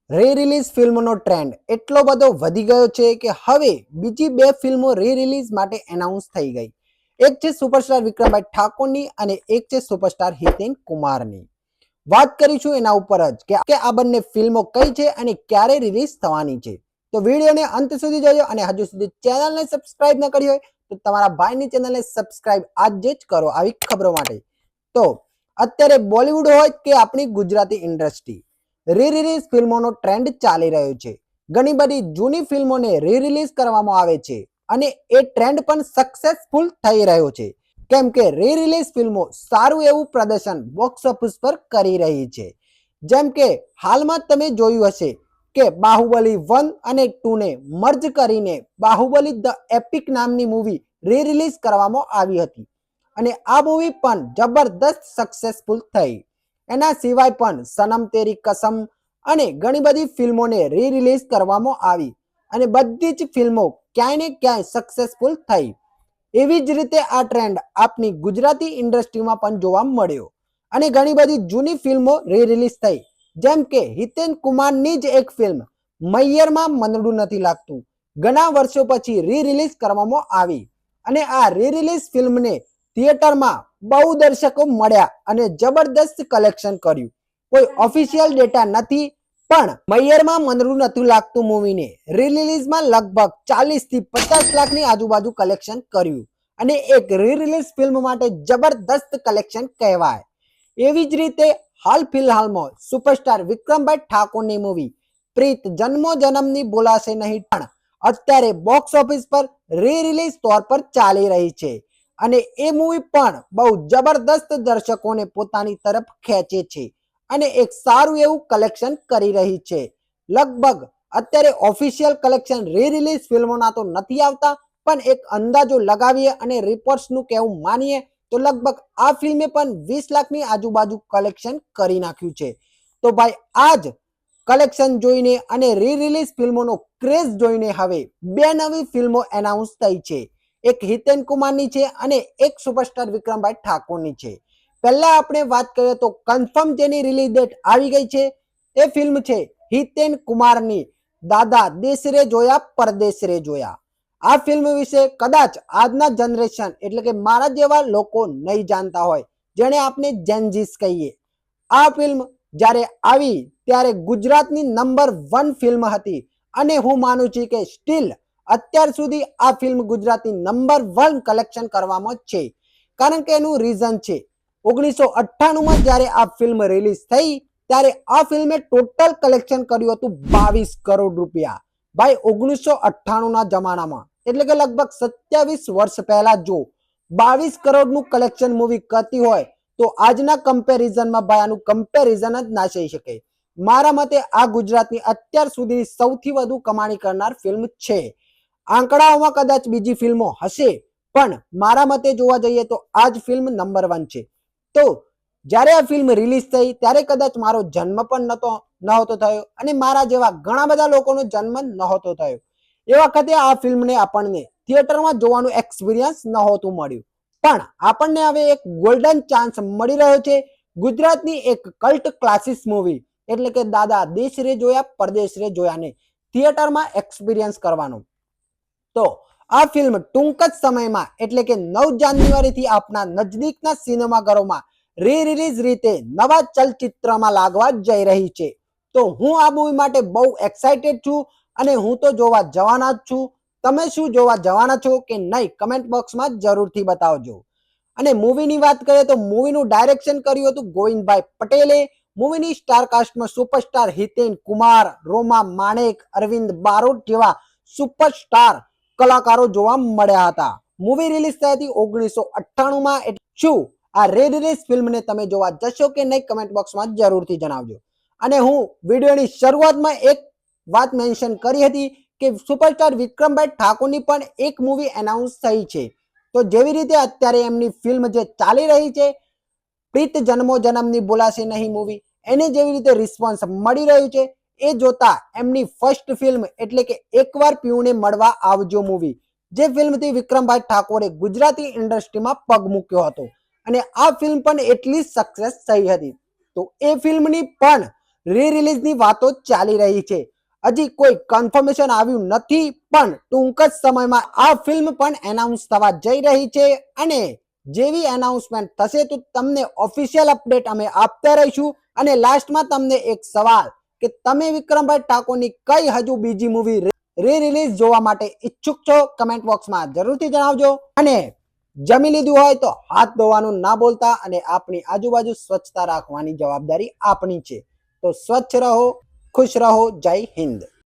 રી રિલીઝ ફિલ્મનો ટ્રેન્ડ એટલો બધો વધી ગયો છે કે હવે બીજી બે ફિલ્મો રી રિલીઝ માટે એનાઉન્સ થઈ ગઈ. એક છે સુપરસ્ટાર વિક્રમભાઈ ઠાકોરની અને એક છે સુપરસ્ટાર હિતેન કુમારની. વાત કરીશું એના ઉપર જ કે આ બંને ફિલ્મો કઈ છે અને ક્યારે રિલીઝ થવાની છે. તો વિડીયોને અંત સુધી જોજો અને હજુ સુધી ચેનલને સબસ્ક્રાઇબ ન કરી હોય તો તમારા ભાઈની ચેનલને સબસ્ક્રાઇબ આજે જ કરો આવી ખબરો માટે. તો અત્યારે બોલિવૂડ હોય કે આપણી ગુજરાતી ઇન્ડસ્ટ્રી, રી રિલીઝ ફિલ્મોનો ટ્રેન્ડ ચાલી રહ્યો છે. ઘણી બધી જૂની ફિલ્મોને રી રિલીઝ કરવામાં આવે છે અને એ ટ્રેન્ડ પણ સક્સેસફુલ થઈ રહ્યો છે, કેમ કે રી રિલીઝ ફિલ્મો સારું એવું પ્રદર્શન બોક્સ ઓફિસ પર કરી રહી છે. જેમ કે હાલમાં તમે જોયું હશે કે બાહુબલી 1 અને 2 ને મર્જ કરીને બાહુબલી ધ એપિક નામની મૂવી રી રિલીઝ કરવામાં આવી હતી અને આ મૂવી પણ જબરદસ્ત સક્સેસફુલ થઈ. એના સિવાય પણ સનમ તેરી કસમ અને ઘણી બધી ફિલ્મોને રી રિલીઝ કરવામાં આવી અને બધી જ ફિલ્મો ક્યાંય ને ક્યાંય સક્સેસફુલ થઈ. એવી જ રીતે આ ટ્રેન્ડ આપની ગુજરાતી ઇન્ડસ્ટ્રીમાં પણ જોવા મળ્યો અને ઘણી બધી જૂની ફિલ્મો રી રિલીઝ થઈ. જેમ કે હિતેન કુમારની જ એક ફિલ્મ મૈયરમાં મનડું નથી લાગતું ઘણા વર્ષો પછી રી રિલીઝ કરવામાં આવી અને આ રી રિલીઝ ફિલ્મને થિયેટરમાં બહુ દર્શકો મળ્યા અને જબરદસ્ત કલેક્શન કર્યું. કોઈ ઓફિશિયલ ડેટા નથી, પણ મૈયરમાં મનડું નથી લાગતું મૂવીને રી રિલીઝમાં લગભગ 40 થી 50 લાખની આજુબાજુ કલેક્શન કર્યું અને એક રી રિલીઝ ફિલ્મ માટે જબરદસ્ત કલેક્શન કહેવાય. એવી જ રીતે હાલ ફિલહાલમાં સુપરસ્ટાર વિક્રમભાઈ ઠાકોરની મૂવી પ્રીત જન્મો જન્મની બોલાશે નહીં પણ અત્યારે બોક્સ ઓફિસ પર રી રિલીઝ તौर પર ચાલી રહી છે અને એ મૂવી પણ બહુ જબરદસ્ત દર્શકોને પોતાની તરફ ખેંચે છે અને એક સારું એવું કલેક્શન કરી રહી છે. લગભગ અત્યારે ઓફિશિયલ કલેક્શન રી રિલીઝ ફિલ્મોના તો નથી આવતા, પણ એક અંદાજો લગાવીએ અને રિપોર્ટ્સનું કહેવું માનીએ તો લગભગ આ ફિલ્મે પણ 20 લાખની આજુબાજુ કલેક્શન કરી નાખ્યું છે. તો ભાઈ આજ કલેક્શન જોઈને અને રી રિલીઝ ફિલ્મોનો ક્રેઝ જોઈને હવે બે નવી ફિલ્મો એનાઉન્સ થઈ છે. એક હિતેન કુમારની છે અને એક સુપરસ્ટાર વિક્રમભાઈ ઠાકોરની છે. પહેલા આપણે વાત કરીએ તો કન્ફર્મ જેની રિલીઝ ડેટ આવી ગઈ છે એ ફિલ્મ છે હિતેન કુમારની દાદા દેશ રે જોયા પરદેશ રે જોયા. આ ફિલ્મ વિશે કદાચ આજના જનરેશન એટલે કે મારા જેવા લોકો નહીં જાણતા હોય, જેને આપણે જેનઝીસ કહીએ. આ ફિલ્મ જ્યારે આવી ત્યારે ગુજરાતની નંબર 1 ફિલ્મ હતી અને હું માનું છું કે સ્ટીલ અત્યાર સુધી આ ફિલ્મ ગુજરાતી નંબર 1 કલેક્શન કરવામાં છે. કારણ કે એનું રીઝન છે 1998માં જ્યારે આ ફિલ્મ રિલીઝ થઈ ત્યારે આ ફિલ્મે ટોટલ કલેક્શન કર્યું હતું 22 કરોડ રૂપિયા. ભાઈ 1998ના જમાનામાં એટલે કે લગભગ 27 વર્ષ પહેલા જો 22 કરોડનું કલેક્શન મૂવી કરતી હોય તો આજના કમ્પેરિઝનમાં ભાઈ આનું કમ્પેરિઝન જ ના થઈ શકે. મારા મતે આ ગુજરાતની અત્યાર સુધીની સૌથી વધુ કમાણી કરનાર ફિલ્મ છે. આંકડાઓમાં કદાચ બીજી ફિલ્મો હશે, પણ મારા મતે જોવા જઈએ તો આ જ ફિલ્મ નંબર 1 છે. તો જ્યારે આ ફિલ્મ રિલીઝ થઈ ત્યારે કદાચ મારો જન્મ પણ નહોતો થયો અને મારા જેવા ઘણા બધા લોકોનો જન્મ નહોતો થયો. એ વખતે આ ફિલ્મને આપણને થિયેટરમાં જોવાનું એક્સપિરિયન્સ નહોતું મળ્યું, પણ આપણને હવે એક ગોલ્ડન ચાન્સ મળી રહ્યો છે ગુજરાતની એક કલ્ટ ક્લાસિક મૂવી એટલે કે દાદા દેશ રે જોયા પરદેશ રે જોયાને થિયેટરમાં એક્સપિરિયન્સ કરવાનો. તો આ ફિલ્મ ટૂંક જ સમયમાં એટલે કે 9 જાન્યુઆરીથી આપણા નજદીકના સિનેમાઘરોમાં રી રિલીઝ રીતે નવા ચલચિત્રમાં લાગવા જઈ રહી છે. તો હું આ મૂવી માટે બહુ એક્સાઇટેડ છું અને હું તો જોવા જવાના જ છું. તમે શું જોવા જવાના છો કે નહીં કમેન્ટ બોક્સમાં જરૂરથી બતાવજો. અને મૂવીની વાત કરીએ તો મૂવીનું ડાયરેક્શન કર્યું હતું ગોવિંદભાઈ પટેલે. મૂવીની સ્ટાર કાસ્ટમાં સુપરસ્ટાર હિતેન કુમાર, રોમા માણેક, અરવિંદ બારોટ જેવા સુપરસ્ટાર કલાકારો જોવા મળ્યા હતા. મૂવી રિલીઝ થઈ હતી 1998માં. શું આ રી રિલીઝ ફિલ્મને તમે જોવા જશો કે નહીં કમેન્ટ બોક્સમાં જરૂરથી જણાવજો. અને હું વિડીયોની શરૂઆતમાં એક વાત મેન્શન કરી હતી કે સુપરસ્ટાર વિક્રમભાઈ ઠાકોરની પણ એક મૂવી એનાઉન્સ થઈ છે. તો જેવી રીતે અત્યારે એમની ફિલ્મ જે ચાલી રહી છે પ્રીત જન્મો જન્મની બોલાશે નહીં મૂવી, એને જેવી રીતે રિસ્પોન્સ મળી રહ્યું છે એ જોતા એમની ફર્સ્ટ ફિલ્મ એટલે કે એકવાર પીયુને મળવા આવજો મૂવી, જે ફિલ્મથી વિક્રમભાઈ ઠાકોરે ગુજરાતી ઇન્ડસ્ટ્રીમાં પગ મૂક્યો હતો અને આ ફિલ્મ પણ એટલી સક્સેસ થઈ હતી. તો એ ફિલ્મની પણ રી રિલીઝની વાતો ચાલી રહી છે. હજી કોઈ કન્ફર્મેશન આવ્યું નથી, પણ ટૂંક જ સમયમાં આ ફિલ્મ પણ એનાઉન્સ થવા જઈ રહી છે અને જેવી એનાઉન્સમેન્ટ થશે તો તમને ઓફિશિયલ અપડેટ અમે આપતા રહીશું. અને લાસ્ટમાં તમને એક સવાલ કે તમે વિક્રમભાઈ ઠાકોરની કઈ હજુ બીજી મૂવી રી રિલીઝ જોવા માટે ઈચ્છુક છો? કમેન્ટ બોક્સમાં જરૂરથી જણાવજો. અને જમી લીધું હોય તો હાથ ધોવાનું ના ભૂલતા અને આપણી આજુબાજુ સ્વચ્છતા રાખવાની જવાબદારી આપણી છે. તો સ્વચ્છ રહો, ખુશ રહો. જય હિન્દ.